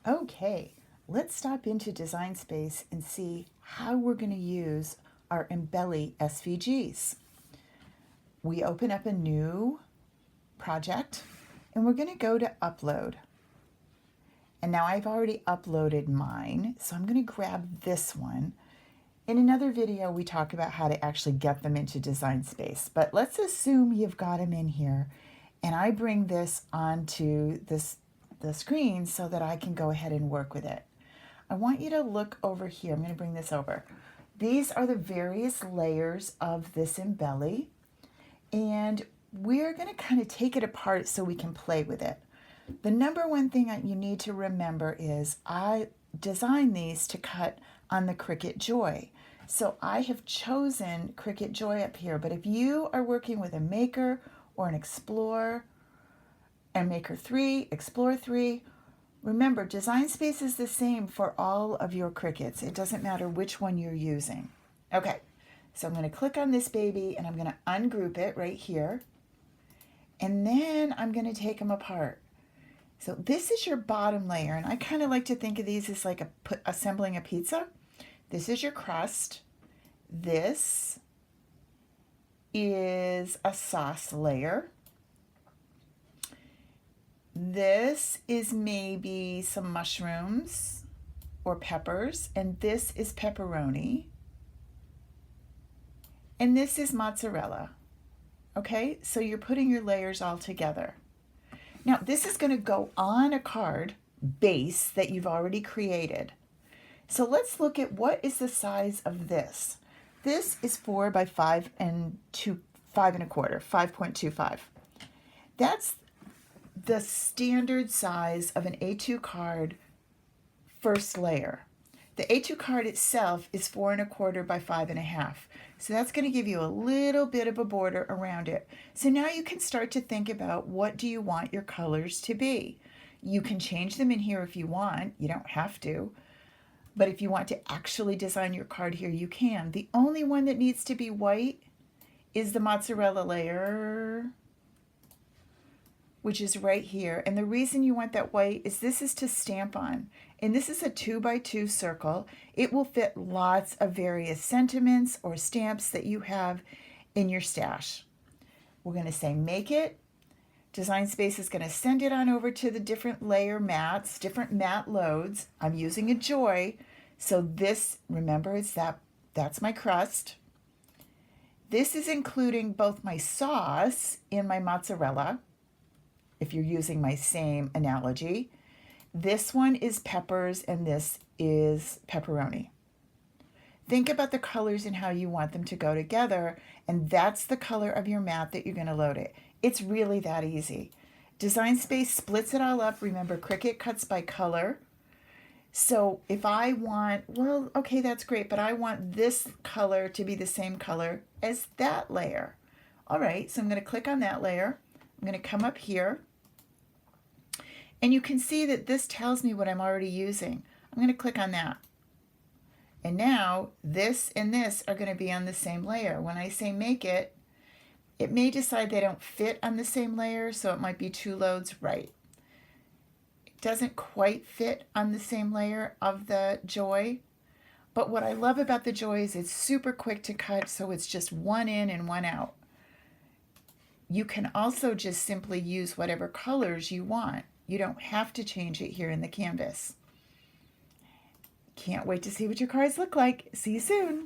Okay, let's stop into Design Space and see how we're going to use our Embelly SVGs. We open up a new project and we're going to go to Upload. And now I've already uploaded mine, so I'm going to grab this one. In another video, we talk about how to actually get them into Design Space, but let's assume you've got them in here, and I bring this onto the screen so that I can go ahead and work with it. I want you to look over here. I'm going to bring this over. These are the various layers of this Embelly, and we're going to kind of take it apart so we can play with it. The number one thing that you need to remember is I designed these to cut on the Cricut Joy. So I have chosen Cricut Joy up here, but if you are working with a Maker or an Explorer, and Maker 3, Explorer 3, remember Design Space is the same for all of your Cricuts. It doesn't matter which one you're using. Okay, so I'm going to click on this baby and I'm going to ungroup it right here. And then I'm going to take them apart. So this is your bottom layer, and I kind of like to think of these as like assembling a pizza. This is your crust. This is a sauce layer. This is maybe some mushrooms or peppers, and this is pepperoni. And this is mozzarella. Okay, so you're putting your layers all together. Now, this is going to go on a card base that you've already created. So let's look at what is the size of this. This is 4 by 5 and 5.25, 5.25. That's the standard size of an A2 card first layer. The A2 card itself is 4.25 by 5.5. So that's going to give you a little bit of a border around it. So now you can start to think about, what do you want your colors to be? You can change them in here if you want. You don't have to. But if you want to actually design your card here, you can. The only one that needs to be white is the mozzarella layer, which is right here. And the reason you want that white is this is to stamp on. And this is a 2 by 2 circle. It will fit lots of various sentiments or stamps that you have in your stash. We're going to say make it. Design Space is going to send it on over to the different layer mats, different mat loads. I'm using a Joy. So this, remember, that's my crust. This is including both my sauce and my mozzarella, if you're using my same analogy. This one is peppers and this is pepperoni. Think about the colors and how you want them to go together, and that's the color of your mat that you're going to load it. It's really that easy. Design Space splits it all up. Remember, Cricut cuts by color. So if I want, well, okay, that's great, but I want this color to be the same color as that layer. All right, so I'm going to click on that layer. I'm going to come up here. And you can see that this tells me what I'm already using. I'm going to click on that. And now this and this are going to be on the same layer. When I say make it, it may decide they don't fit on the same layer, so it might be 2 loads right. It doesn't quite fit on the same layer of the Joy. But what I love about the Joy is it's super quick to cut, so it's just one in and one out. You can also just simply use whatever colors you want. You don't have to change it here in the canvas. Can't wait to see what your cards look like. See you soon.